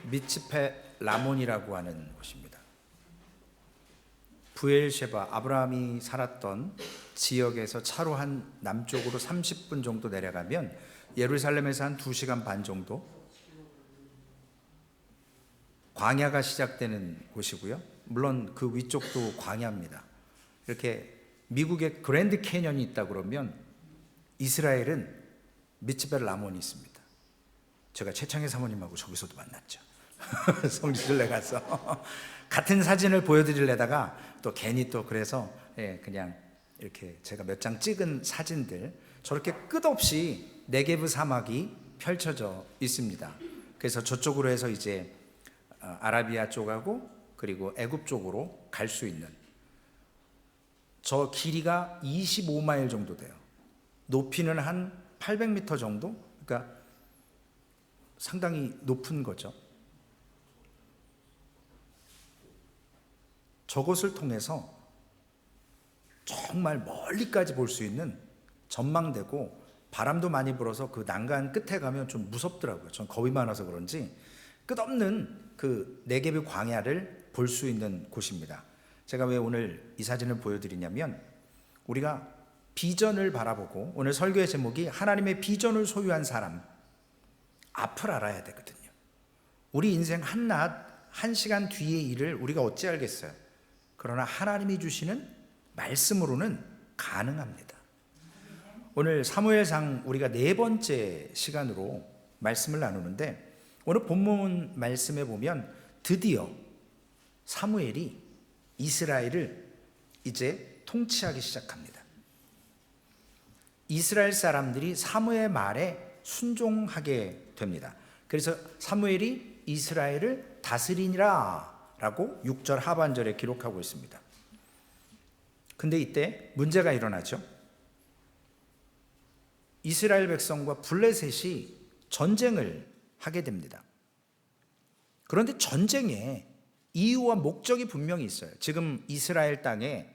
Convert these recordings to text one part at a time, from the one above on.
미츠페 라몬이라고 하는 곳입니다. 부엘셰바, 아브라함이 살았던 지역에서 차로 한 남쪽으로 30분 정도 내려가면 예루살렘에서 한 2시간 반 정도 광야가 시작되는 곳이고요. 물론 그 위쪽도 광야입니다. 이렇게 미국의 그랜드 캐년이 있다 그러면 이스라엘은 미츠페 라몬이 있습니다. 제가 최창희 사모님하고 저기서도 만났죠. 성지순례 가서 같은 사진을 보여드리려다가 또 괜히 또 그래서 그냥 이렇게 제가 몇 장 찍은 사진들, 저렇게 끝없이 네게브 사막이 펼쳐져 있습니다. 그래서 저쪽으로 해서 이제 아라비아 쪽하고 그리고 애굽 쪽으로 갈 수 있는, 저 길이가 25마일 정도 돼요. 높이는 한 800m 정도? 그러니까 상당히 높은 거죠. 저것을 통해서 정말 멀리까지 볼 수 있는 전망대고, 바람도 많이 불어서 그 난간 끝에 가면 좀 무섭더라고요. 전 겁이 많아서 그런지 끝없는 그 네게브 광야를 볼 수 있는 곳입니다. 제가 왜 오늘 이 사진을 보여드리냐면, 우리가 비전을 바라보고, 오늘 설교의 제목이 하나님의 비전을 소유한 사람, 앞을 알아야 되거든요. 우리 인생 한낮 한 시간 뒤의 일을 우리가 어찌 알겠어요. 그러나 하나님이 주시는 말씀으로는 가능합니다. 오늘 사무엘상 우리가 4번째 시간으로 말씀을 나누는데, 오늘 본문 말씀에 보면 드디어 사무엘이 이스라엘을 이제 통치하기 시작합니다. 이스라엘 사람들이 사무엘 말에 순종하게 됩니다. 그래서 사무엘이 이스라엘을 다스리니라 라고 6절 하반절에 기록하고 있습니다. 근데 이때 문제가 일어나죠. 이스라엘 백성과 블레셋이 전쟁을 하게 됩니다. 그런데 전쟁에 이유와 목적이 분명히 있어요. 지금 이스라엘 땅에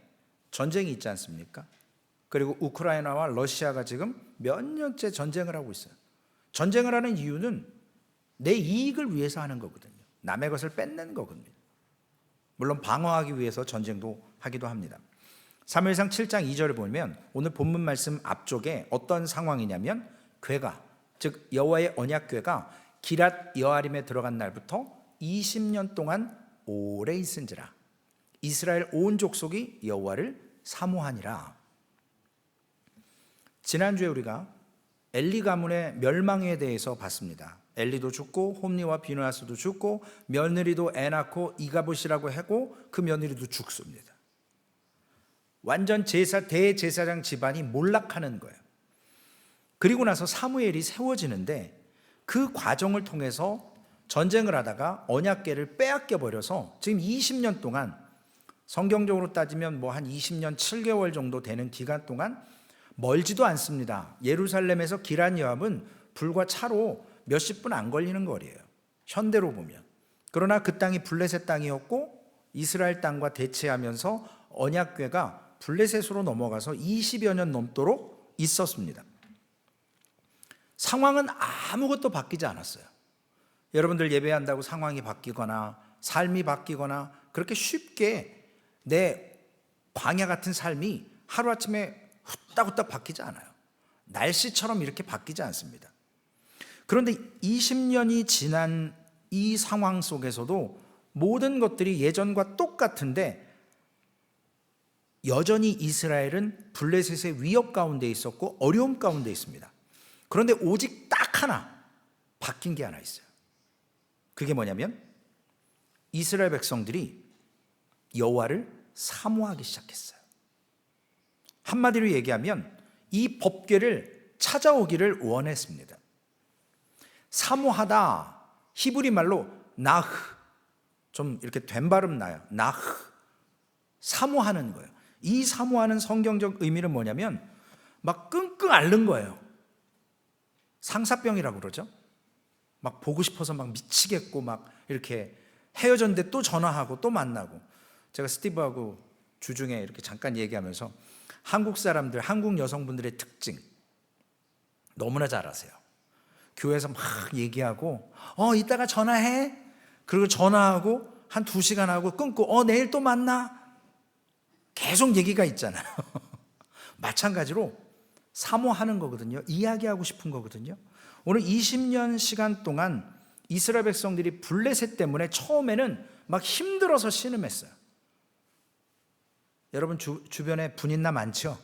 전쟁이 있지 않습니까? 그리고 우크라이나와 러시아가 지금 몇 년째 전쟁을 하고 있어요. 전쟁을 하는 이유는 내 이익을 위해서 하는 거거든요. 남의 것을 뺏는 거거든요. 물론 방어하기 위해서 전쟁도 하기도 합니다. 사무엘상 7장 2절을 보면 오늘 본문 말씀 앞쪽에 어떤 상황이냐면, 궤가, 즉 여호와의 언약궤가 기랏 여아림에 들어간 날부터 20년 동안 오래 있은지라 이스라엘 온 족속이 여호와를 사모하니라. 지난주에 우리가 엘리 가문의 멸망에 대해서 봤습니다. 엘리도 죽고 홈리와 비느하스도 죽고 며느리도 애 낳고 이가봇이라고 하고 그 며느리도 죽습니다. 완전 대제사장 집안이 몰락하는 거예요. 그리고 나서 사무엘이 세워지는데, 그 과정을 통해서 전쟁을 하다가 언약궤를 빼앗겨 버려서 지금 20년 동안, 성경적으로 따지면 뭐 한 20년 7개월 정도 되는 기간 동안 멀지도 않습니다. 예루살렘에서 기럇 여암은 불과 차로 몇십 분 안 걸리는 거리예요, 현대로 보면. 그러나 그 땅이 블레셋 땅이었고 이스라엘 땅과 대치하면서 언약궤가 블레셋으로 넘어가서 20여 년 넘도록 있었습니다. 상황은 아무것도 바뀌지 않았어요. 여러분들 예배한다고 상황이 바뀌거나 삶이 바뀌거나 그렇게 쉽게 내 광야 같은 삶이 하루아침에 후딱후딱 바뀌지 않아요. 날씨처럼 이렇게 바뀌지 않습니다. 그런데 20년이 지난 이 상황 속에서도 모든 것들이 예전과 똑같은데, 여전히 이스라엘은 블레셋의 위협 가운데 있었고 어려움 가운데 있습니다. 그런데 오직 딱 하나 바뀐 게 하나 있어요. 그게 뭐냐면, 이스라엘 백성들이 여호와를 사모하기 시작했어요. 한마디로 얘기하면 이 법궤를 찾아오기를 원했습니다. 사모하다, 히브리 말로 나흐, 좀 이렇게 된 발음 나요. 나흐, 사모하는 거예요. 이 사모하는 성경적 의미는 뭐냐면 막 끙끙 앓는 거예요. 상사병이라고 그러죠. 막 보고 싶어서 막 미치겠고 막 이렇게 헤어졌는데 또 전화하고 또 만나고. 제가 스티브하고 주중에 이렇게 잠깐 얘기하면서 한국 사람들, 한국 여성분들의 특징 너무나 잘 아세요. 교회에서 막 얘기하고 이따가 전화해, 그리고 전화하고 한 2시간 하고 끊고 내일 또 만나. 계속 얘기가 있잖아요. 마찬가지로 사모하는 거거든요. 이야기하고 싶은 거거든요. 오늘 20년 시간 동안 이스라엘 백성들이 블레셋 때문에 처음에는 막 힘들어서 신음했어요. 여러분 주변에 분인나 많죠?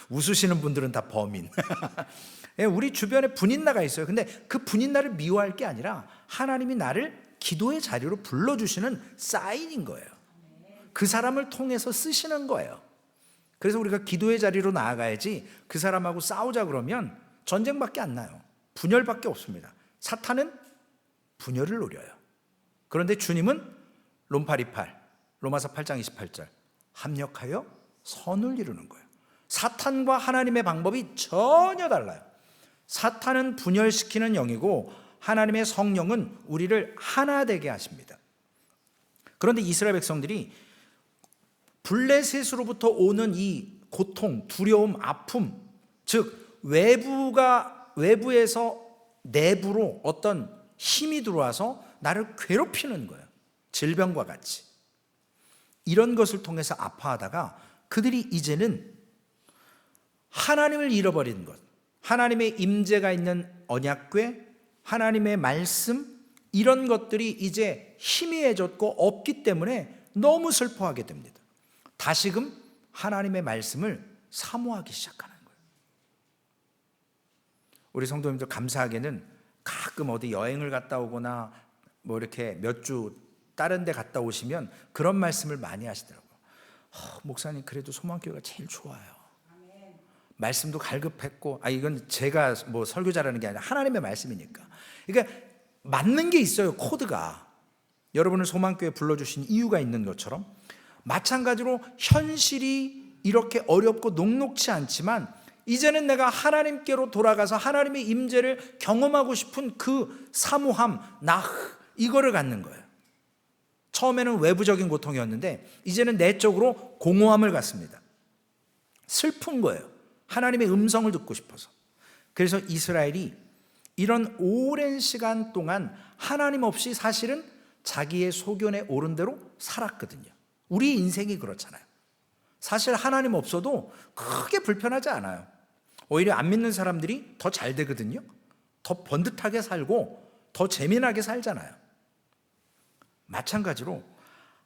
웃으시는 분들은 다 범인. 우리 주변에 분인나가 있어요. 근데 그 분인나를 미워할 게 아니라 하나님이 나를 기도의 자리로 불러주시는 사인인 거예요. 그 사람을 통해서 쓰시는 거예요. 그래서 우리가 기도의 자리로 나아가야지 그 사람하고 싸우자 그러면 전쟁밖에 안 나요. 분열밖에 없습니다. 사탄은 분열을 노려요. 그런데 주님은 롬파리팔, 로마서 8장 28절 합력하여 선을 이루는 거예요. 사탄과 하나님의 방법이 전혀 달라요. 사탄은 분열시키는 영이고 하나님의 성령은 우리를 하나 되게 하십니다. 그런데 이스라엘 백성들이 블레셋으로부터 오는 이 고통, 두려움, 아픔, 즉 외부에서 내부로 어떤 힘이 들어와서 나를 괴롭히는 거예요. 질병과 같이. 이런 것을 통해서 아파하다가 그들이 이제는 하나님을 잃어버리는 것, 하나님의 임재가 있는 언약궤, 하나님의 말씀, 이런 것들이 이제 희미해졌고 없기 때문에 너무 슬퍼하게 됩니다. 다시금 하나님의 말씀을 사모하기 시작하는 거예요. 우리 성도님들 감사하게는 가끔 어디 여행을 갔다 오거나 뭐 이렇게 몇 주 다른 데 갔다 오시면 그런 말씀을 많이 하시더라고요. 목사님 그래도 소망교회가 제일 좋아요. 말씀도 갈급했고, 이건 제가 뭐 설교 잘하는 게 아니라 하나님의 말씀이니까. 그러니까 맞는 게 있어요. 코드가. 여러분을 소망교회 불러주신 이유가 있는 것처럼 마찬가지로 현실이 이렇게 어렵고 녹록치 않지만 이제는 내가 하나님께로 돌아가서 하나님의 임재를 경험하고 싶은 그 사모함, 이거를 갖는 거예요. 처음에는 외부적인 고통이었는데 이제는 내적으로 공허함을 갖습니다. 슬픈 거예요. 하나님의 음성을 듣고 싶어서. 그래서 이스라엘이 이런 오랜 시간 동안 하나님 없이 사실은 자기의 소견에 오른 대로 살았거든요. 우리 인생이 그렇잖아요. 사실 하나님 없어도 크게 불편하지 않아요. 오히려 안 믿는 사람들이 더 잘 되거든요. 더 번듯하게 살고 더 재미나게 살잖아요. 마찬가지로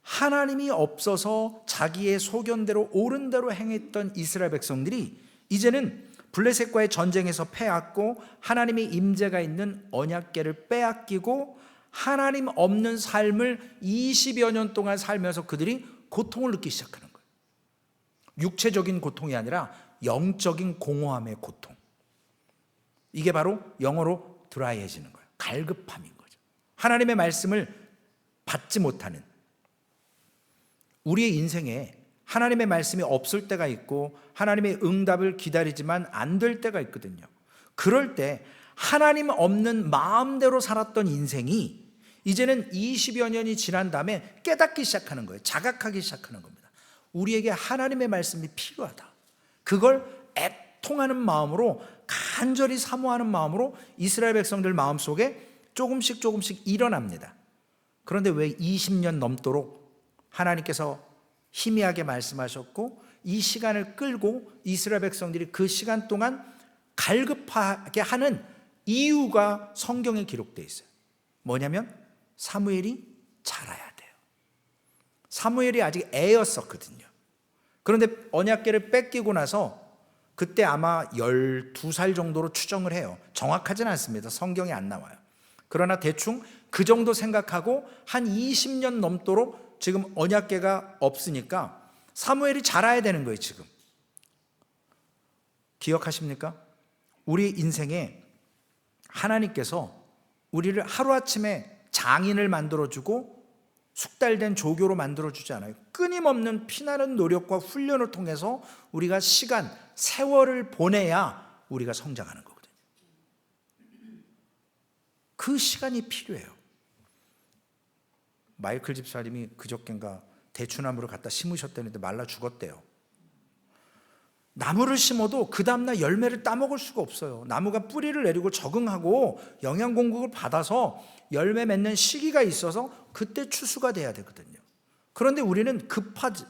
하나님이 없어서 자기의 소견대로 옳은 대로 행했던 이스라엘 백성들이 이제는 블레셋과의 전쟁에서 패했고 하나님의 임재가 있는 언약궤를 빼앗기고 하나님 없는 삶을 20여 년 동안 살면서 그들이 고통을 느끼기 시작하는 거예요. 육체적인 고통이 아니라 영적인 공허함의 고통. 이게 바로 영어로 드라이해지는 거예요. 갈급함인 거죠. 하나님의 말씀을 받지 못하는, 우리의 인생에 하나님의 말씀이 없을 때가 있고 하나님의 응답을 기다리지만 안 될 때가 있거든요. 그럴 때 하나님 없는 마음대로 살았던 인생이 이제는 20여 년이 지난 다음에 깨닫기 시작하는 거예요. 자각하기 시작하는 겁니다. 우리에게 하나님의 말씀이 필요하다. 그걸 애통하는 마음으로, 간절히 사모하는 마음으로 이스라엘 백성들 마음속에 조금씩 일어납니다. 그런데 왜 20년 넘도록 하나님께서 희미하게 말씀하셨고 이 시간을 끌고 이스라엘 백성들이 그 시간 동안 갈급하게 하는 이유가 성경에 기록되어 있어요. 뭐냐면 사무엘이 자라야 돼요. 사무엘이 아직 애였었거든요. 그런데 언약궤를 뺏기고 나서 그때 아마 12살 정도로 추정을 해요. 정확하진 않습니다. 성경에 안 나와요. 그러나 대충 그 정도 생각하고 한 20년 넘도록 지금 언약궤가 없으니까 사무엘이 자라야 되는 거예요. 지금 기억하십니까? 우리 인생에 하나님께서 우리를 하루아침에 장인을 만들어주고 숙달된 조교로 만들어주지 않아요. 끊임없는 피나는 노력과 훈련을 통해서 우리가 시간, 세월을 보내야 우리가 성장하는 거거든요. 그 시간이 필요해요. 마이클 집사님이 그저껜가 대추나무를 갖다 심으셨다는데 말라 죽었대요. 나무를 심어도 그 다음날 열매를 따먹을 수가 없어요. 나무가 뿌리를 내리고 적응하고 영양 공급을 받아서 열매 맺는 시기가 있어서 그때 추수가 돼야 되거든요. 그런데 우리는 급하지.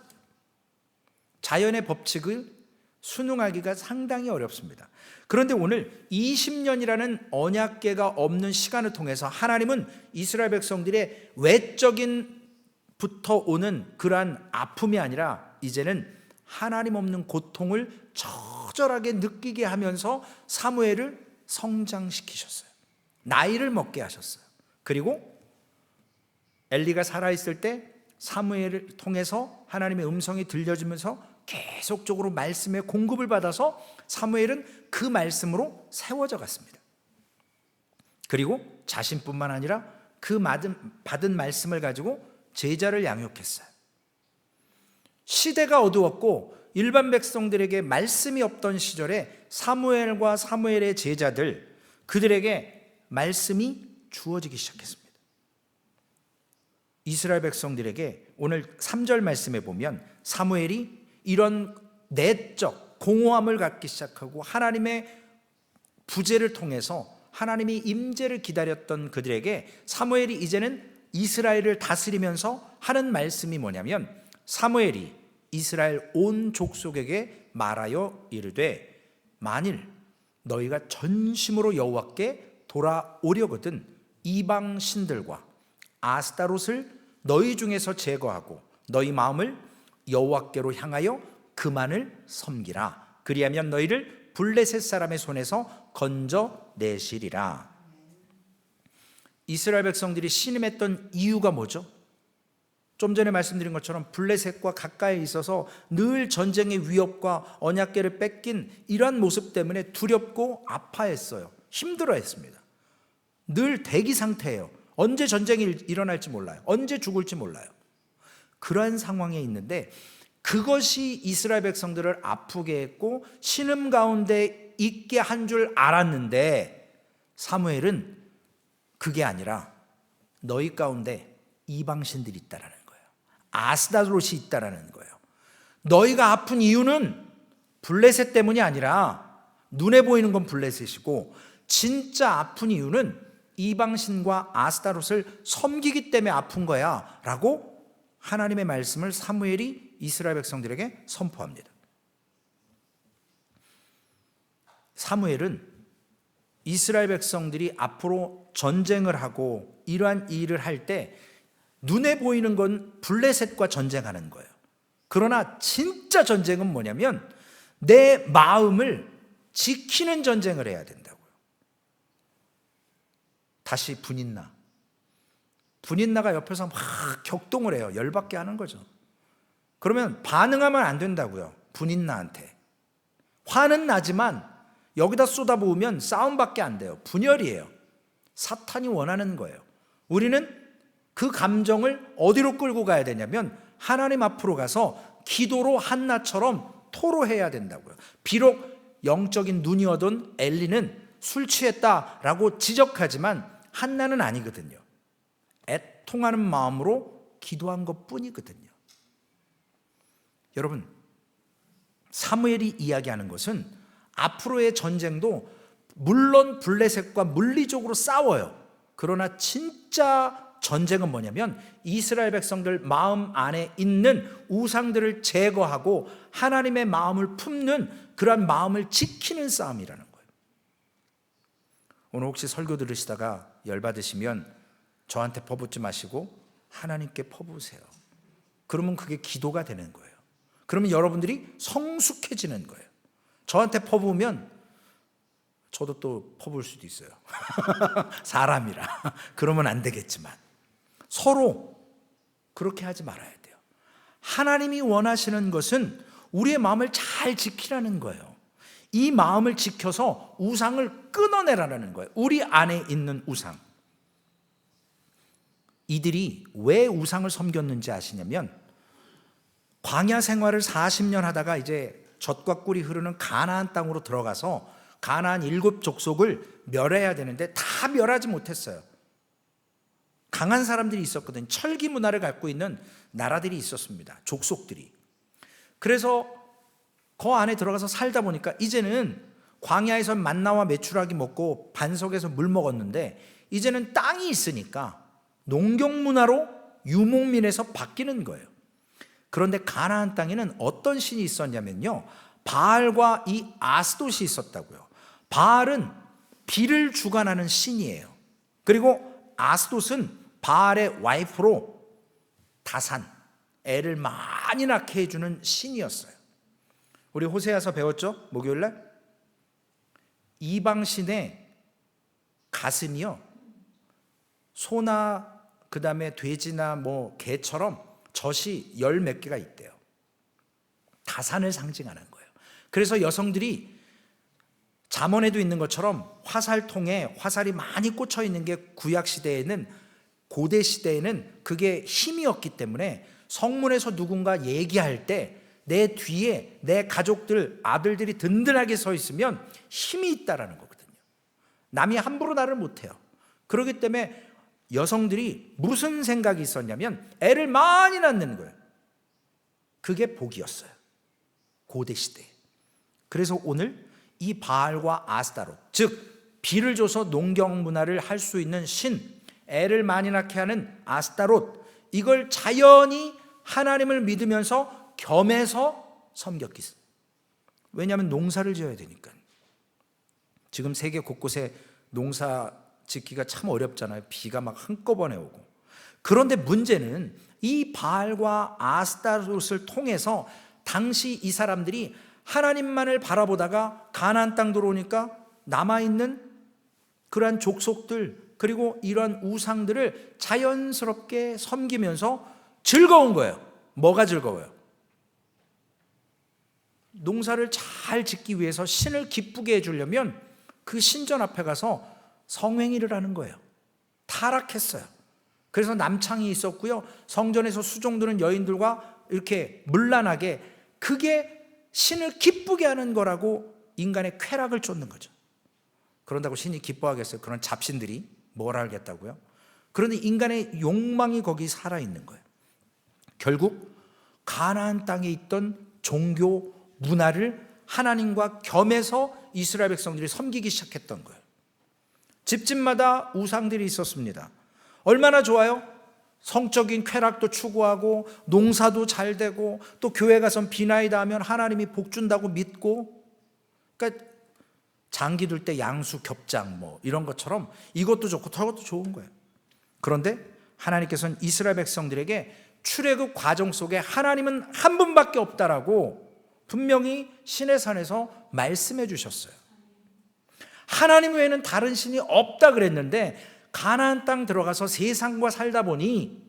자연의 법칙을 순응하기가 상당히 어렵습니다. 그런데 오늘 20년이라는 언약궤가 없는 시간을 통해서 하나님은 이스라엘 백성들의 외적인 부터 오는 그러한 아픔이 아니라 이제는 하나님 없는 고통을 처절하게 느끼게 하면서 사무엘을 성장시키셨어요. 나이를 먹게 하셨어요. 그리고 엘리가 살아있을 때 사무엘을 통해서 하나님의 음성이 들려지면서 계속적으로 말씀의 공급을 받아서 사무엘은 그 말씀으로 세워져 갔습니다. 그리고 자신뿐만 아니라 그 받은 말씀을 가지고 제자를 양육했어요. 시대가 어두웠고 일반 백성들에게 말씀이 없던 시절에 사무엘과 사무엘의 제자들, 그들에게 말씀이 주어지기 시작했습니다. 이스라엘 백성들에게 오늘 3절 말씀에 보면 사무엘이 이런 내적 공허함을 갖기 시작하고 하나님의 부재를 통해서 하나님이 임재를 기다렸던 그들에게 사무엘이 이제는 이스라엘을 다스리면서 하는 말씀이 뭐냐면, 사무엘이 이스라엘 온 족속에게 말하여 이르되 만일 너희가 전심으로 여호와께 돌아오려거든 이방 신들과 아스타롯을 너희 중에서 제거하고 너희 마음을 여호와께로 향하여 그만을 섬기라. 그리하면 너희를 블레셋 사람의 손에서 건져내시리라. 이스라엘 백성들이 신음했던 이유가 뭐죠? 좀 전에 말씀드린 것처럼 블레셋과 가까이 있어서 늘 전쟁의 위협과 언약궤를 뺏긴 이러한 모습 때문에 두렵고 아파했어요. 힘들어했습니다. 늘 대기 상태예요. 언제 전쟁이 일어날지 몰라요. 언제 죽을지 몰라요. 그러한 상황에 있는데 그것이 이스라엘 백성들을 아프게 했고 신음 가운데 있게 한 줄 알았는데, 사무엘은 그게 아니라 너희 가운데 이방신들이 있다라는 거예요. 아스다롯이 있다라는 거예요. 너희가 아픈 이유는 블레셋 때문이 아니라, 눈에 보이는 건 블레셋이고 진짜 아픈 이유는 이방신과 아스다롯을 섬기기 때문에 아픈 거야 라고 하나님의 말씀을 사무엘이 이스라엘 백성들에게 선포합니다. 사무엘은 이스라엘 백성들이 앞으로 전쟁을 하고 이러한 일을 할 때 눈에 보이는 건 블레셋과 전쟁하는 거예요. 그러나 진짜 전쟁은 뭐냐면 내 마음을 지키는 전쟁을 해야 된다고요. 다시 분인나가 옆에서 막 격동을 해요. 열받게 하는 거죠. 그러면 반응하면 안 된다고요. 분인나한테 화는 나지만 여기다 쏟아부으면 싸움밖에 안 돼요. 분열이에요. 사탄이 원하는 거예요. 우리는 그 감정을 어디로 끌고 가야 되냐면 하나님 앞으로 가서 기도로 한나처럼 토로해야 된다고요. 비록 영적인 눈이 어두운 엘리는 술 취했다라고 지적하지만 한나는 아니거든요. 애통하는 마음으로 기도한 것뿐이거든요. 여러분, 사무엘이 이야기하는 것은 앞으로의 전쟁도 물론 블레셋과 물리적으로 싸워요. 그러나 진짜 전쟁은 뭐냐면 이스라엘 백성들 마음 안에 있는 우상들을 제거하고 하나님의 마음을 품는 그러한 마음을 지키는 싸움이라는 거예요. 오늘 혹시 설교 들으시다가 열받으시면 저한테 퍼붓지 마시고 하나님께 퍼부으세요. 그러면 그게 기도가 되는 거예요. 그러면 여러분들이 성숙해지는 거예요. 저한테 퍼부으면 저도 또 퍼부을 수도 있어요. 사람이라. 그러면 안 되겠지만 서로 그렇게 하지 말아야 돼요. 하나님이 원하시는 것은 우리의 마음을 잘 지키라는 거예요. 이 마음을 지켜서 우상을 끊어내라는 거예요. 우리 안에 있는 우상. 이들이 왜 우상을 섬겼는지 아시냐면 광야 생활을 40년 하다가 이제 젖과 꿀이 흐르는 가나안 땅으로 들어가서 가나안 7족속을 멸해야 되는데 다 멸하지 못했어요. 강한 사람들이 있었거든요. 철기 문화를 갖고 있는 나라들이 있었습니다. 족속들이. 그래서 그 안에 들어가서 살다 보니까 이제는 광야에서 만나와 메추라기 먹고 반석에서 물 먹었는데 이제는 땅이 있으니까 농경 문화로 유목민에서 바뀌는 거예요. 그런데 가나안 땅에는 어떤 신이 있었냐면요, 바알과 이 아스돗이 있었다고요. 바알은 비를 주관하는 신이에요. 그리고 아스돗은 바알의 와이프로 다산, 애를 많이 낳게 해주는 신이었어요. 우리 호세아서 배웠죠? 목요일날 이방신의 가슴이요, 소나 그 다음에 돼지나 뭐 개처럼 젖이 열 몇 개가 있대요. 다산을 상징하는 거예요. 그래서 여성들이 잠언에도 있는 것처럼 화살통에 화살이 많이 꽂혀 있는 게 구약 시대에는, 고대 시대에는 그게 힘이었기 때문에 성문에서 누군가 얘기할 때 내 뒤에 내 가족들, 아들들이 든든하게 서 있으면 힘이 있다라는 거거든요. 남이 함부로 나를 못해요. 그렇기 때문에 여성들이 무슨 생각이 있었냐면 애를 많이 낳는 거예요. 그게 복이었어요, 고대 시대에. 그래서 오늘 이 바알과 아스타롯, 즉 비를 줘서 농경 문화를 할 수 있는 신, 애를 많이 낳게 하는 아스타롯, 이걸 자연히 하나님을 믿으면서 겸해서 섬겼기. 왜냐하면 농사를 지어야 되니까. 지금 세계 곳곳에 농사 짓기가 참 어렵잖아요. 비가 막 한꺼번에 오고. 그런데 문제는 이 바알과 아스타롯을 통해서 당시 이 사람들이 하나님만을 바라보다가 가나안 땅 들어오니까 남아있는 그러한 족속들, 그리고 이러한 우상들을 자연스럽게 섬기면서 즐거운 거예요. 뭐가 즐거워요? 농사를 잘 짓기 위해서 신을 기쁘게 해주려면 그 신전 앞에 가서 성행위를 하는 거예요. 타락했어요. 그래서 남창이 있었고요, 성전에서 수종드는 여인들과 이렇게 문란하게, 그게 신을 기쁘게 하는 거라고 인간의 쾌락을 쫓는 거죠. 그런다고 신이 기뻐하겠어요? 그런 잡신들이 뭘 알겠다고요? 그런데 인간의 욕망이 거기 살아있는 거예요. 결국 가나안 땅에 있던 종교 문화를 하나님과 겸해서 이스라엘 백성들이 섬기기 시작했던 거예요. 집집마다 우상들이 있었습니다. 얼마나 좋아요? 성적인 쾌락도 추구하고 농사도 잘 되고 또 교회 가서 비나이다 하면 하나님이 복 준다고 믿고, 그러니까 장기 둘 때 양수 겹장 뭐 이런 것처럼 이것도 좋고 저것도 좋은 거예요. 그런데 하나님께서는 이스라엘 백성들에게 출애굽 과정 속에 하나님은 한 분밖에 없다라고 분명히 시내산에서 말씀해 주셨어요. 하나님 외에는 다른 신이 없다 그랬는데 가나안 땅 들어가서 세상과 살다 보니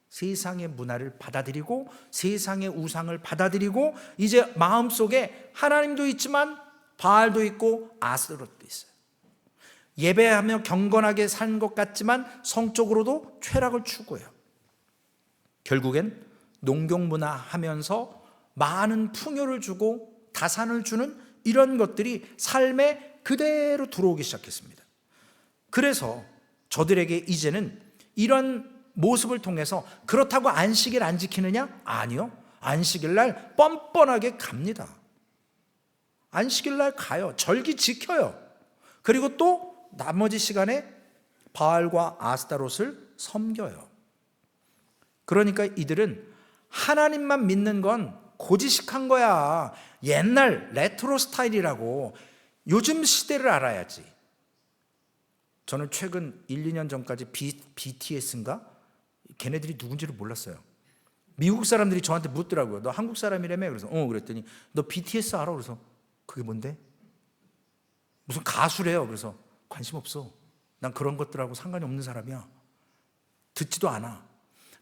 세상의 문화를 받아들이고 세상의 우상을 받아들이고 이제 마음속에 하나님도 있지만 바알도 있고 아스토롯도 있어요. 예배하며 경건하게 산 것 같지만 성적으로도 쾌락을 추구해요. 결국엔 농경 문화 하면서 많은 풍요를 주고 다산을 주는 이런 것들이 삶에 그대로 들어오기 시작했습니다. 그래서 저들에게 이제는 이런 모습을 통해서, 그렇다고 안식일 안 지키느냐? 아니요. 안식일 날 뻔뻔하게 갑니다. 안식일 날 가요. 절기 지켜요. 그리고 또 나머지 시간에 바알과 아스타롯을 섬겨요. 그러니까 이들은 하나님만 믿는 건 고지식한 거야. 옛날 레트로 스타일이라고. 요즘 시대를 알아야지. 저는 최근 1, 2년 전까지 BTS인가? 걔네들이 누군지를 몰랐어요. 미국 사람들이 저한테 묻더라고요. 너 한국 사람이라며? 그래서 그랬더니 너 BTS 알아? 그래서 그게 뭔데? 무슨 가수래요. 그래서 관심 없어. 난 그런 것들하고 상관이 없는 사람이야. 듣지도 않아.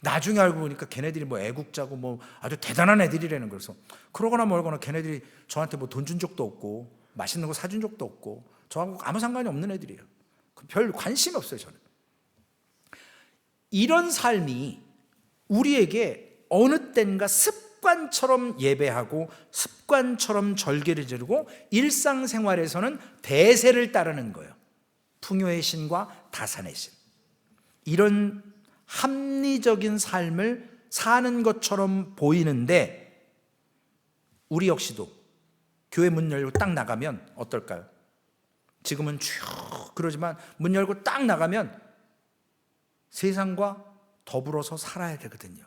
나중에 알고 보니까 걔네들이 뭐 애국자고 뭐 아주 대단한 애들이라는 거예요. 그래서 그러거나 말거나 걔네들이 저한테 뭐 돈 준 적도 없고 맛있는 거 사준 적도 없고 저하고 아무 상관이 없는 애들이에요. 별 관심이 없어요. 저는. 이런 삶이 우리에게 어느 땐가 습관처럼 예배하고 습관처럼 절개를 지르고 일상생활에서는 대세를 따르는 거예요. 풍요의 신과 다산의 신. 이런 합리적인 삶을 사는 것처럼 보이는데 우리 역시도 교회 문 열고 딱 나가면 어떨까요? 지금은 쭉 그러지만 문 열고 딱 나가면 세상과 더불어서 살아야 되거든요.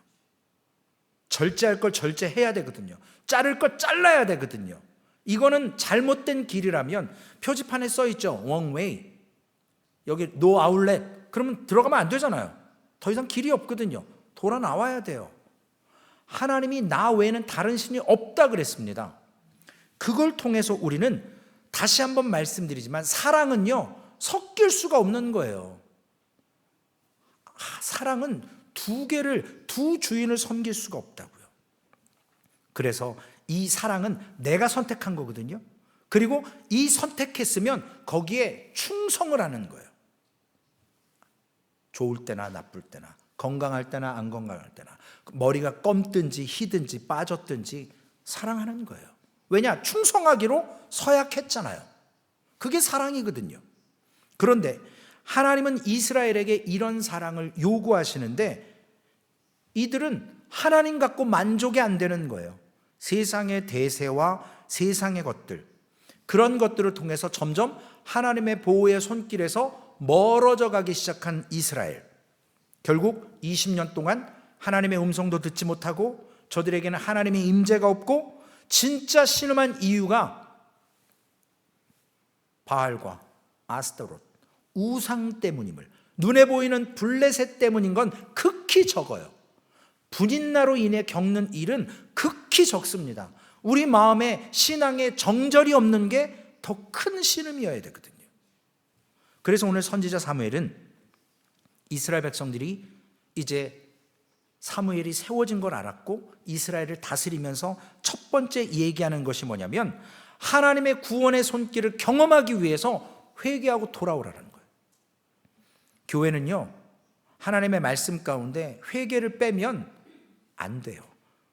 절제할 걸 절제해야 되거든요. 자를 걸 잘라야 되거든요. 이거는 잘못된 길이라면 표지판에 써 있죠. One way. 여기 no outlet. 그러면 들어가면 안 되잖아요. 더 이상 길이 없거든요. 돌아 나와야 돼요. 하나님이 나 외에는 다른 신이 없다 그랬습니다. 그걸 통해서 우리는 다시 한번 말씀드리지만 사랑은요 섞일 수가 없는 거예요. 사랑은 두 주인을 섬길 수가 없다고요. 그래서 이 사랑은 내가 선택한 거거든요. 그리고 이 선택했으면 거기에 충성을 하는 거예요. 좋을 때나 나쁠 때나, 건강할 때나 안 건강할 때나, 머리가 검든지 희든지 빠졌든지 사랑하는 거예요. 왜냐? 충성하기로 서약했잖아요. 그게 사랑이거든요. 그런데 하나님은 이스라엘에게 이런 사랑을 요구하시는데 이들은 하나님 갖고 만족이 안 되는 거예요. 세상의 대세와 세상의 것들, 그런 것들을 통해서 점점 하나님의 보호의 손길에서 멀어져 가기 시작한 이스라엘. 결국 20년 동안 하나님의 음성도 듣지 못하고 저들에게는 하나님의 임재가 없고 진짜 신음한 이유가 바알과 아스타롯, 우상 때문임을, 눈에 보이는 블레셋 때문인 건 극히 적어요. 분인나로 인해 겪는 일은 극히 적습니다. 우리 마음에 신앙에 정절이 없는 게 더 큰 신음이어야 되거든요. 그래서 오늘 선지자 사무엘은 이스라엘 백성들이 이제 사무엘이 세워진 걸 알았고 이스라엘을 다스리면서 첫 번째 얘기하는 것이 뭐냐면 하나님의 구원의 손길을 경험하기 위해서 회개하고 돌아오라는 거예요. 교회는요 하나님의 말씀 가운데 회개를 빼면 안 돼요.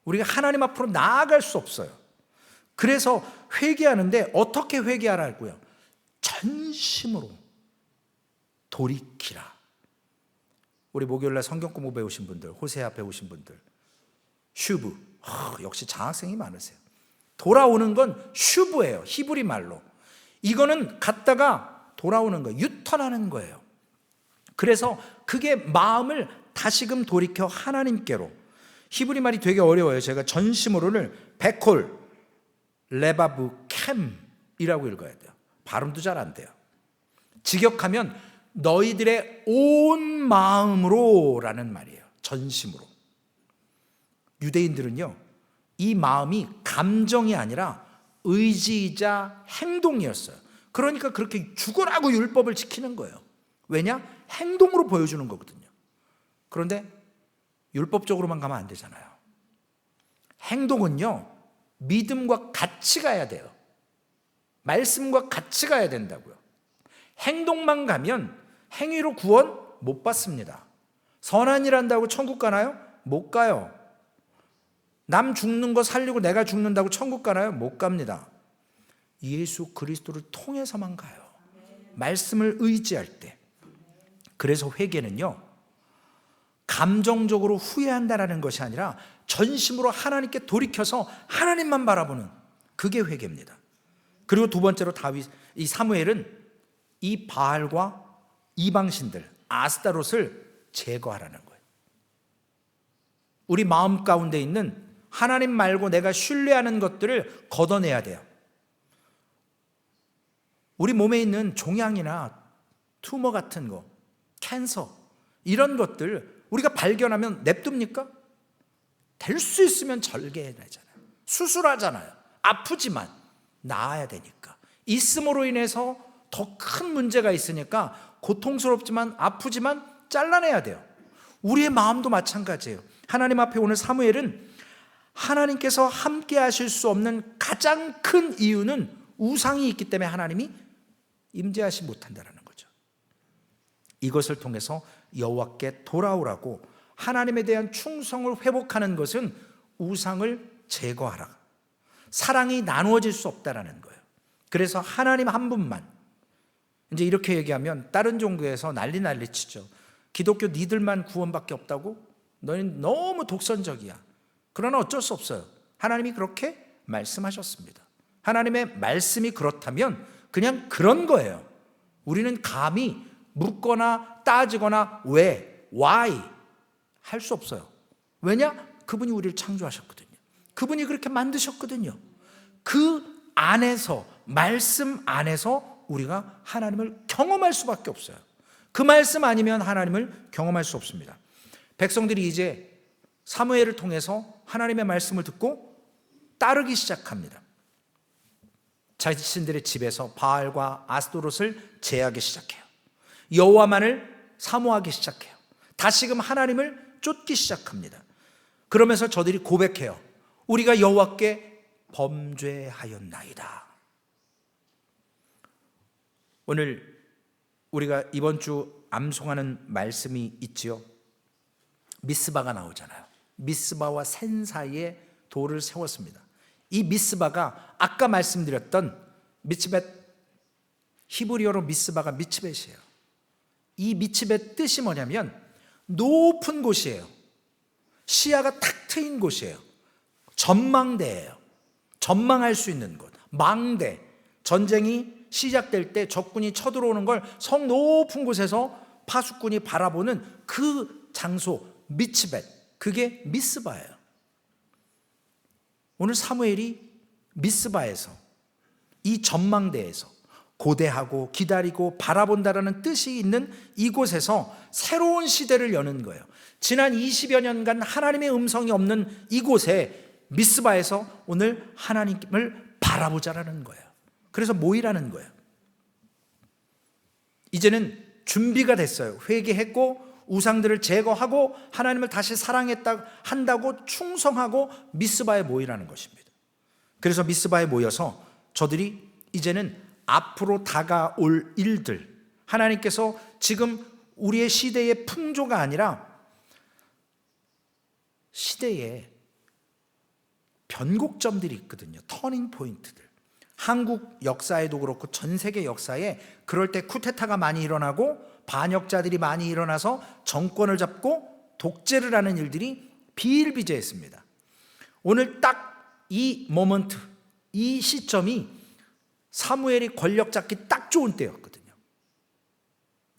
우리가 하나님 앞으로 나아갈 수 없어요. 그래서 회개하는데 어떻게 회개하라고요? 전심으로 돌이키라. 우리 목요일날 성경 공부 배우신 분들, 호세아 배우신 분들, 슈브, 역시 장학생이 많으세요. 돌아오는 건 슈브예요. 히브리 말로. 이거는 갔다가 돌아오는 거예요. 유턴하는 거예요. 그래서 그게 마음을 다시금 돌이켜 하나님께로. 히브리 말이 되게 어려워요. 제가 전심으로를 베콜 레바브 캠이라고 읽어야 돼요. 발음도 잘 안 돼요. 직역하면 너희들의 온 마음으로 라는 말이에요. 전심으로. 유대인들은요 이 마음이 감정이 아니라 의지이자 행동이었어요. 그러니까 그렇게 죽으라고 율법을 지키는 거예요. 왜냐? 행동으로 보여주는 거거든요. 그런데 율법적으로만 가면 안 되잖아요. 행동은요 믿음과 같이 가야 돼요. 말씀과 같이 가야 된다고요. 행동만 가면 행위로 구원 못 받습니다. 선한 일 한다고 천국 가나요? 못 가요. 남 죽는 거 살리고 내가 죽는다고 천국 가나요? 못 갑니다. 예수 그리스도를 통해서만 가요. 말씀을 의지할 때. 그래서 회개는요 감정적으로 후회한다는 것이 아니라 전심으로 하나님께 돌이켜서 하나님만 바라보는 그게 회개입니다. 그리고 두 번째로 이 사무엘은 이 바알과 이방신들 아스타롯을 제거하라는 거예요. 우리 마음 가운데 있는 하나님 말고 내가 신뢰하는 것들을 걷어내야 돼요. 우리 몸에 있는 종양이나 튜머 같은 거, 캔서 이런 것들 우리가 발견하면 냅둡니까? 될 수 있으면 절개해내잖아요. 수술하잖아요. 아프지만 나아야 되니까. 있음으로 인해서 더 큰 문제가 있으니까 고통스럽지만 아프지만 잘라내야 돼요. 우리의 마음도 마찬가지예요. 하나님 앞에 오늘 사무엘은 하나님께서 함께 하실 수 없는 가장 큰 이유는 우상이 있기 때문에 하나님이 임재하지 못한다는 거죠. 이것을 통해서 여호와께 돌아오라고 하나님에 대한 충성을 회복하는 것은 우상을 제거하라. 사랑이 나누어질 수 없다라는 거예요. 그래서 하나님 한 분만. 이제 이렇게 얘기하면 다른 종교에서 난리 치죠. 기독교 니들만 구원밖에 없다고? 너희는 너무 독선적이야. 그러나 어쩔 수 없어요. 하나님이 그렇게 말씀하셨습니다. 하나님의 말씀이 그렇다면 그냥 그런 거예요. 우리는 감히 묻거나 따지거나 왜, why 할 수 없어요. 왜냐? 그분이 우리를 창조하셨거든요. 그분이 그렇게 만드셨거든요. 그 안에서, 말씀 안에서 우리가 하나님을 경험할 수밖에 없어요. 그 말씀 아니면 하나님을 경험할 수 없습니다. 백성들이 이제 사무엘을 통해서 하나님의 말씀을 듣고 따르기 시작합니다. 자신들의 집에서 바알과 아스토롯을 제하기 시작해요. 여호와만을 사모하기 시작해요. 다시금 하나님을 쫓기 시작합니다. 그러면서 저들이 고백해요. 우리가 여호와께 범죄하였나이다. 오늘 우리가 이번 주 암송하는 말씀이 있지요. 미스바가 나오잖아요. 미스바와 센 사이에 돌을 세웠습니다. 이 미스바가 아까 말씀드렸던 미츠벳, 히브리어로 미스바가 미츠벳이에요. 이 미츠벳 뜻이 뭐냐면 높은 곳이에요. 시야가 탁 트인 곳이에요. 전망대예요. 전망할 수 있는 곳. 망대. 전쟁이 시작될 때 적군이 쳐들어오는 걸 성 높은 곳에서 파수꾼이 바라보는 그 장소, 미츠벳. 그게 미스바예요. 오늘 사무엘이 미스바에서, 이 전망대에서 고대하고 기다리고 바라본다라는 뜻이 있는 이곳에서 새로운 시대를 여는 거예요. 지난 20여 년간 하나님의 음성이 없는 이곳에 미스바에서 오늘 하나님을 바라보자라는 거예요. 그래서 모이라는 거예요. 이제는 준비가 됐어요. 회개했고 우상들을 제거하고 하나님을 다시 한다고 충성하고 미스바에 모이라는 것입니다. 그래서 미스바에 모여서 저들이 이제는 앞으로 다가올 일들, 하나님께서 지금 우리의 시대의 풍조가 아니라 시대에 변곡점들이 있거든요. 터닝 포인트들. 한국 역사에도 그렇고 전 세계 역사에 그럴 때 쿠데타가 많이 일어나고 반역자들이 많이 일어나서 정권을 잡고 독재를 하는 일들이 비일비재했습니다. 오늘 딱 이 모먼트, 이 시점이 사무엘이 권력 잡기 딱 좋은 때였거든요.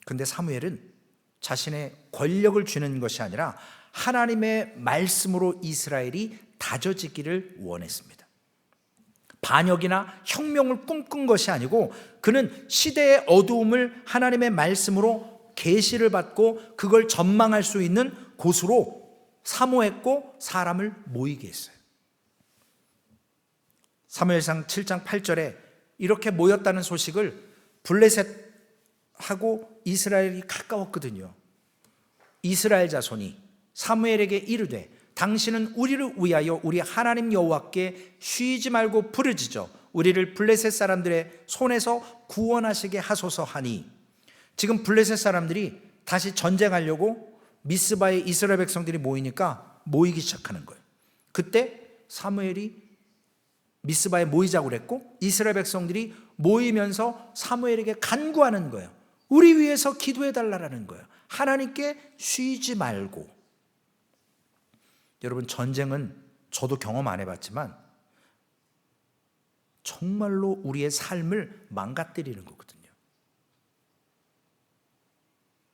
그런데 사무엘은 자신의 권력을 주는 것이 아니라 하나님의 말씀으로 이스라엘이 다져지기를 원했습니다. 반역이나 혁명을 꿈꾼 것이 아니고 그는 시대의 어두움을 하나님의 말씀으로 계시를 받고 그걸 전망할 수 있는 곳으로 사모했고 사람을 모이게 했어요. 사무엘상 7장 8절에 이렇게 모였다는 소식을 블레셋하고 이스라엘이 가까웠거든요. 이스라엘 자손이 사무엘에게 이르되 당신은 우리를 위하여 우리 하나님 여호와께 쉬지 말고 부르짖어 우리를 블레셋 사람들의 손에서 구원하시게 하소서 하니, 지금 블레셋 사람들이 다시 전쟁하려고 미스바에 이스라엘 백성들이 모이기 시작하는 거예요. 그때 사무엘이 미스바에 모이자고 그랬고 이스라엘 백성들이 모이면서 사무엘에게 간구하는 거예요. 우리 위해서 기도해 달라는 거예요. 하나님께 쉬지 말고. 여러분, 전쟁은 저도 경험 안 해봤지만 정말로 우리의 삶을 망가뜨리는 거거든요.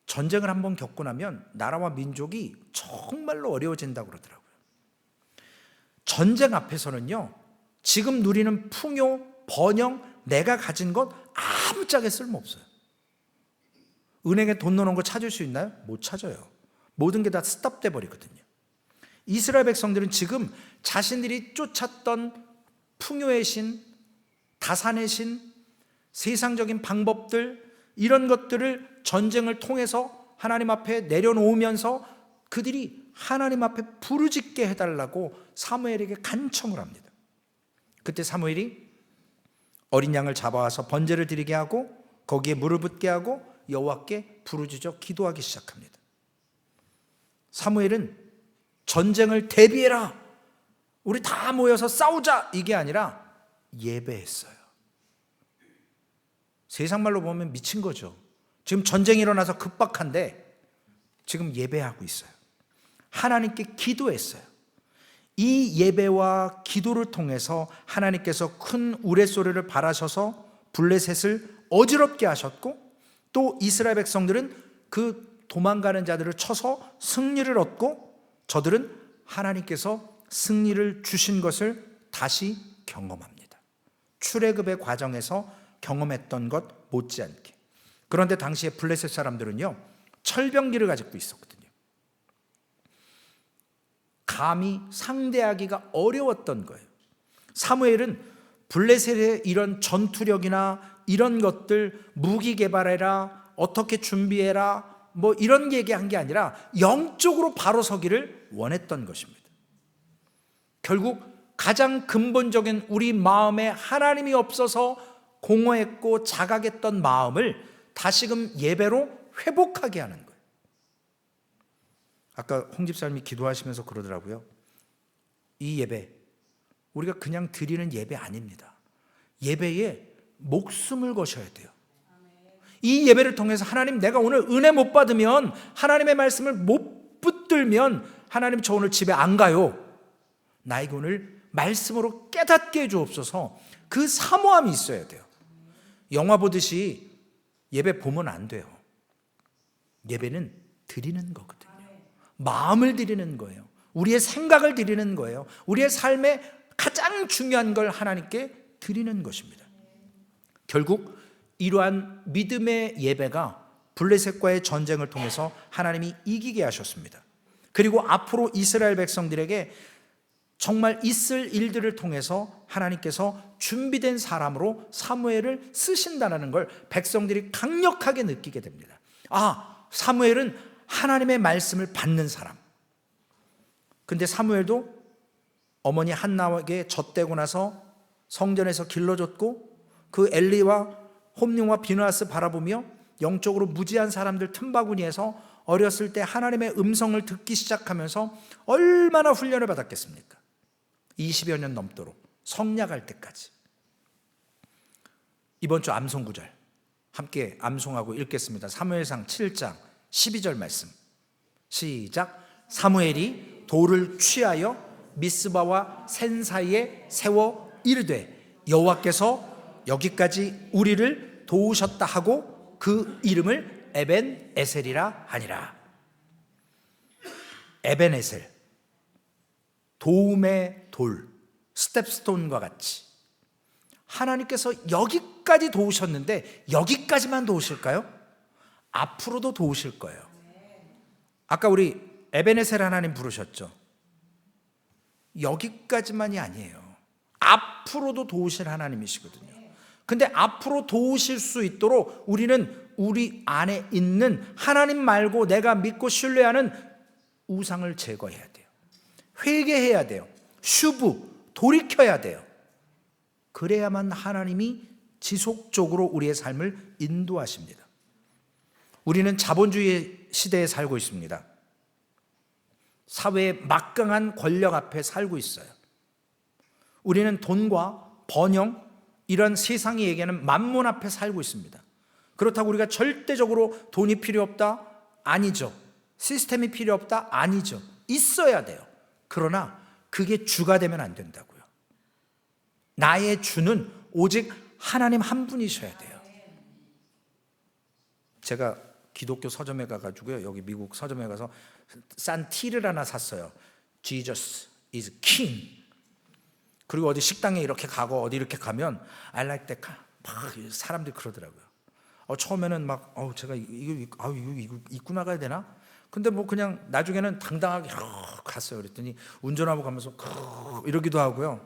전쟁을 한번 겪고 나면 나라와 민족이 정말로 어려워진다고 그러더라고요. 전쟁 앞에서는요, 지금 누리는 풍요, 번영, 내가 가진 것 아무짝에 쓸모없어요. 은행에 돈 넣어놓은 거 찾을 수 있나요? 못 찾아요. 모든 게 다 스탑돼 버리거든요. 이스라엘 백성들은 지금 자신들이 쫓았던 풍요의 신, 다산의 신, 세상적인 방법들, 이런 것들을 전쟁을 통해서 하나님 앞에 내려놓으면서 그들이 하나님 앞에 부르짖게 해달라고 사무엘에게 간청을 합니다. 그때 사무엘이 어린 양을 잡아와서 번제를 드리게 하고 거기에 물을 붓게 하고 여호와께 부르짖어 기도하기 시작합니다. 사무엘은 전쟁을 대비해라, 우리 다 모여서 싸우자, 이게 아니라 예배했어요. 세상 말로 보면 미친 거죠. 지금 전쟁이 일어나서 급박한데 지금 예배하고 있어요. 하나님께 기도했어요. 이 예배와 기도를 통해서 하나님께서 큰 우레소리를 발하셔서 블레셋을 어지럽게 하셨고, 또 이스라엘 백성들은 그 도망가는 자들을 쳐서 승리를 얻고, 저들은 하나님께서 승리를 주신 것을 다시 경험합니다. 출애굽의 과정에서 경험했던 것 못지않게. 그런데 당시에 블레셋 사람들은요, 철병기를 가지고 있었거든요. 감히 상대하기가 어려웠던 거예요. 사무엘은 블레셋의 이런 전투력이나 이런 것들, 무기 개발해라, 어떻게 준비해라, 뭐 이런 얘기한 게 아니라 영적으로 바로 서기를 원했던 것입니다. 결국 가장 근본적인 우리 마음에 하나님이 없어서 공허했고 자각했던 마음을 다시금 예배로 회복하게 하는 거예요. 아까 홍 집사님이 기도하시면서 그러더라고요. 이 예배, 우리가 그냥 드리는 예배 아닙니다. 예배에 목숨을 거셔야 돼요. 이 예배를 통해서 하나님, 내가 오늘 은혜 못 받으면, 하나님의 말씀을 못 붙들면 하나님 저 오늘 집에 안 가요. 나에게 오늘 말씀으로 깨닫게 해주옵소서. 그 사모함이 있어야 돼요. 영화 보듯이 예배 보면 안 돼요. 예배는 드리는 거거든요. 마음을 드리는 거예요. 우리의 생각을 드리는 거예요. 우리의 삶에 가장 중요한 걸 하나님께 드리는 것입니다. 결국 이러한 믿음의 예배가 블레셋과의 전쟁을 통해서 하나님이 이기게 하셨습니다. 그리고 앞으로 이스라엘 백성들에게 정말 있을 일들을 통해서 하나님께서 준비된 사람으로 사무엘을 쓰신다는 걸 백성들이 강력하게 느끼게 됩니다. 아, 사무엘은 하나님의 말씀을 받는 사람. 근데 사무엘도 어머니 한나에게 젖대고 나서 성전에서 길러줬고, 그 엘리와 홈리와 비느하스 바라보며 영적으로 무지한 사람들 틈바구니에서 어렸을 때 하나님의 음성을 듣기 시작하면서 얼마나 훈련을 받았겠습니까? 20여 년 넘도록 성약할 때까지. 이번 주 암송 구절 함께 암송하고 읽겠습니다. 사무엘상 7장 12절 말씀 시작. 사무엘이 돌을 취하여 미스바와 센 사이에 세워 이르되 여호와께서 여기까지 우리를 도우셨다 하고 그 이름을 에벤에셀이라 하니라. 에벤에셀, 도움의 돌, 스텝스톤과 같이 하나님께서 여기까지 도우셨는데 여기까지만 도우실까요? 앞으로도 도우실 거예요. 아까 우리 에벤에셀 하나님 부르셨죠? 여기까지만이 아니에요. 앞으로도 도우실 하나님이시거든요. 근데 앞으로 도우실 수 있도록 우리는 우리 안에 있는 하나님 말고 내가 믿고 신뢰하는 우상을 제거해야 돼요. 회개해야 돼요. 슈브, 돌이켜야 돼요. 그래야만 하나님이 지속적으로 우리의 삶을 인도하십니다. 우리는 자본주의 시대에 살고 있습니다. 사회의 막강한 권력 앞에 살고 있어요. 우리는 돈과 번영, 이런 세상이 얘기하는 만몬 앞에 살고 있습니다. 그렇다고 우리가 절대적으로 돈이 필요 없다? 아니죠. 시스템이 필요 없다? 아니죠. 있어야 돼요. 그러나 그게 주가 되면 안 된다고요. 나의 주는 오직 하나님 한 분이셔야 돼요. 제가 기독교 서점에 가가지고요, 여기 미국 서점에 가서 싼 티를 하나 샀어요. Jesus is King. 그리고 어디 식당에 이렇게 가고 어디 이렇게 가면 I like that 막 사람들이 그러더라고요. 처음에는 막 제가 이거 입고 나가야 되나? 근데 뭐 그냥 나중에는 당당하게 갔어요. 그랬더니 운전하고 가면서 이러기도 하고요.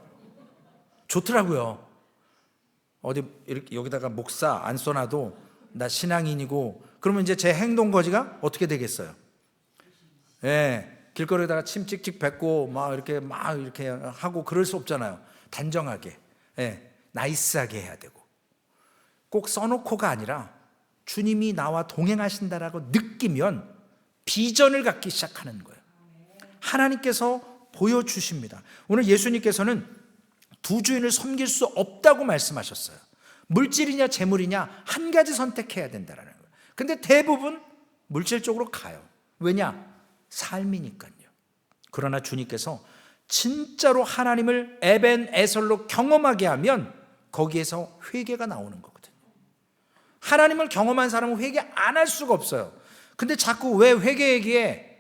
좋더라고요. 어디 이렇게 여기다가 목사 안 써놔도 나 신앙인이고, 그러면 이제 제 행동 거지가 어떻게 되겠어요? 예. 길거리에다가 침 찍찍 뱉고 막 이렇게 하고 그럴 수 없잖아요. 단정하게, 나이스하게 해야 되고, 꼭 써놓고가 아니라 주님이 나와 동행하신다라고 느끼면 비전을 갖기 시작하는 거예요. 하나님께서 보여주십니다. 오늘 예수님께서는 두 주인을 섬길 수 없다고 말씀하셨어요. 물질이냐 재물이냐 한 가지 선택해야 된다는 거예요. 근데 대부분 물질 쪽으로 가요. 왜냐? 삶이니까요. 그러나 주님께서 진짜로 하나님을 에벤에셀로 경험하게 하면 거기에서 회개가 나오는 거거든요. 하나님을 경험한 사람은 회개 안 할 수가 없어요. 근데 자꾸 왜 회개 얘기해?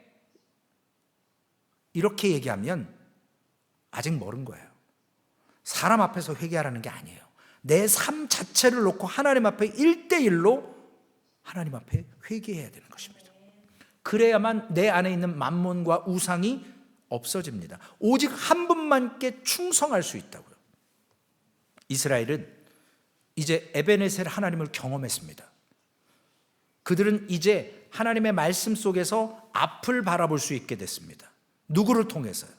이렇게 얘기하면 아직 멀은 거예요. 사람 앞에서 회개하라는 게 아니에요. 내 삶 자체를 놓고 하나님 앞에 1대1로 하나님 앞에 회개해야 되는 것입니다. 그래야만 내 안에 있는 만몬과 우상이 없어집니다. 오직 한 분만께 충성할 수 있다고요. 이스라엘은 이제 에벤에셀 하나님을 경험했습니다. 그들은 이제 하나님의 말씀 속에서 앞을 바라볼 수 있게 됐습니다. 누구를 통해서요?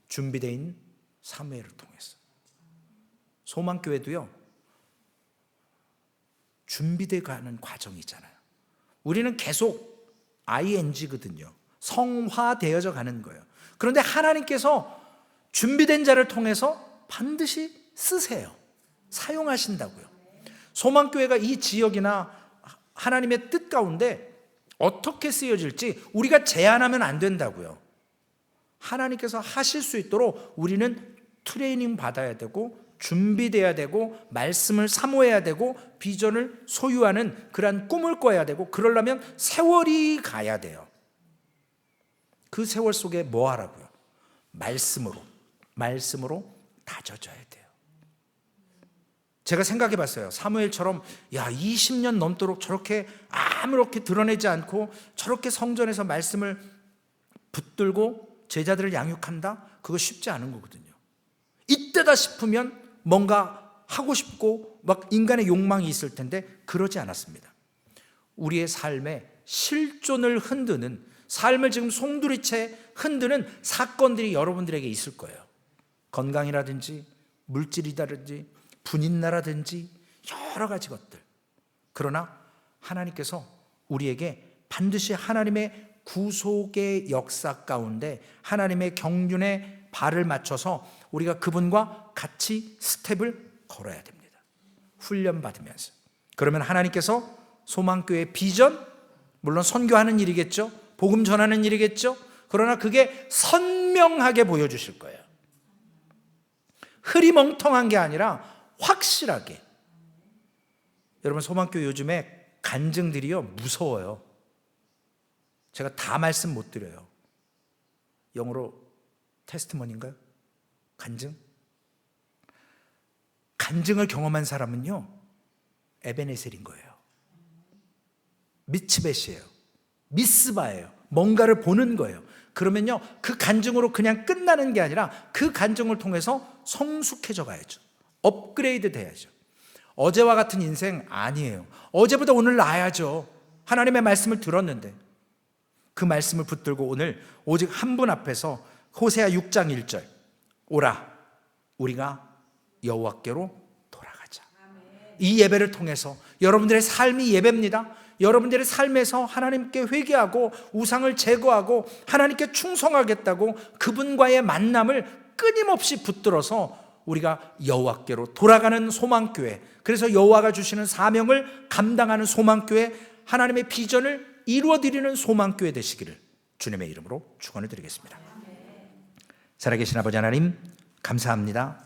준비되어 있는 사무엘을 통해서. 소망교회도요, 준비되어 가는 과정이 있잖아요. 우리는 계속 ing거든요. 성화되어져 가는 거예요. 그런데 하나님께서 준비된 자를 통해서 반드시 쓰세요. 사용하신다고요. 소망교회가 이 지역이나 하나님의 뜻 가운데 어떻게 쓰여질지 우리가 제한하면 안 된다고요. 하나님께서 하실 수 있도록 우리는 트레이닝 받아야 되고 준비돼야 되고 말씀을 사모해야 되고 비전을 소유하는 그러한 꿈을 꿔야 되고, 그러려면 세월이 가야 돼요. 그 세월 속에 뭐 하라고요? 말씀으로 다져져야 돼요. 제가 생각해 봤어요. 사무엘처럼 20년 넘도록 저렇게 아무렇게 드러내지 않고 저렇게 성전에서 말씀을 붙들고 제자들을 양육한다? 그거 쉽지 않은 거거든요. 이때다 싶으면 뭔가 하고 싶고 막 인간의 욕망이 있을 텐데 그러지 않았습니다. 우리의 삶의 실존을 흔드는, 삶을 지금 송두리째 흔드는 사건들이 여러분들에게 있을 거예요. 건강이라든지 물질이라든지 분인나라든지 여러 가지 것들. 그러나 하나님께서 우리에게 반드시 하나님의 구속의 역사 가운데 하나님의 경륜에 발을 맞춰서 우리가 그분과 같이 스텝을 걸어야 됩니다. 훈련받으면서. 그러면 하나님께서 소망교회 비전, 물론 선교하는 일이겠죠. 복음 전하는 일이겠죠. 그러나 그게 선명하게 보여주실 거예요. 흐리멍텅한 게 아니라 확실하게. 여러분, 소망교회 요즘에 간증들이요 무서워요. 제가 다 말씀 못 드려요. 영어로 테스트머니인가요? 간증을 경험한 사람은요 에벤에셀인 거예요. 미츠벳이에요. 미스바예요. 뭔가를 보는 거예요. 그러면요 그 간증으로 그냥 끝나는 게 아니라 그 간증을 통해서 성숙해져 가야죠. 업그레이드 돼야죠. 어제와 같은 인생 아니에요. 어제보다 오늘 나아야죠. 하나님의 말씀을 들었는데 그 말씀을 붙들고 오늘 오직 한 분 앞에서 호세아 6장 1절, 오라 우리가 여호와께로 돌아가자. 이 예배를 통해서 여러분들의 삶이 예배입니다. 여러분들의 삶에서 하나님께 회개하고 우상을 제거하고 하나님께 충성하겠다고 그분과의 만남을 끊임없이 붙들어서 우리가 여호와께로 돌아가는 소망교회, 그래서 여호와가 주시는 사명을 감당하는 소망교회, 하나님의 비전을 이루어드리는 소망교회 되시기를 주님의 이름으로 축원을 드리겠습니다. 살아계신 아버지 하나님 감사합니다.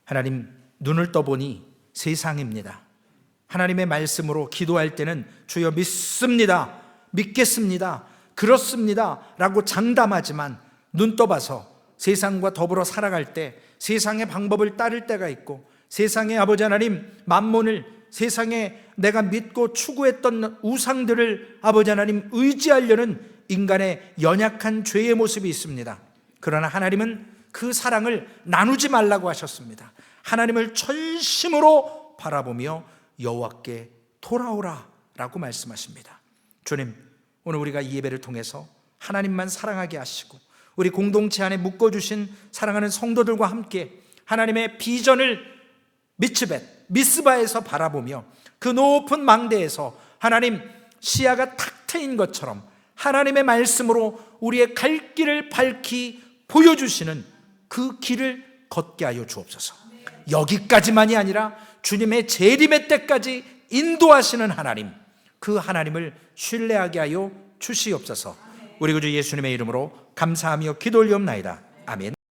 하나님, 눈을 떠보니 세상입니다. 하나님의 말씀으로 기도할 때는 주여 믿습니다, 믿겠습니다, 그렇습니다 라고 장담하지만 눈 떠봐서 세상과 더불어 살아갈 때 세상의 방법을 따를 때가 있고, 세상의 아버지 하나님 만몬을, 세상에 내가 믿고 추구했던 우상들을 아버지 하나님 의지하려는 인간의 연약한 죄의 모습이 있습니다. 그러나 하나님은 그 사랑을 나누지 말라고 하셨습니다. 하나님을 전심으로 바라보며 여호와께 돌아오라 라고 말씀하십니다. 주님, 오늘 우리가 이 예배를 통해서 하나님만 사랑하게 하시고 우리 공동체 안에 묶어주신 사랑하는 성도들과 함께 하나님의 비전을 미스바에서 바라보며 그 높은 망대에서 하나님 시야가 탁 트인 것처럼 하나님의 말씀으로 우리의 갈 길을 밝히 보여주시는 그 길을 걷게 하여 주옵소서. 여기까지만이 아니라 주님의 재림의 때까지 인도하시는 하나님, 그 하나님을 신뢰하게 하여 주시옵소서. 우리 구주 예수님의 이름으로 감사하며 기도 올리옵나이다. 아멘.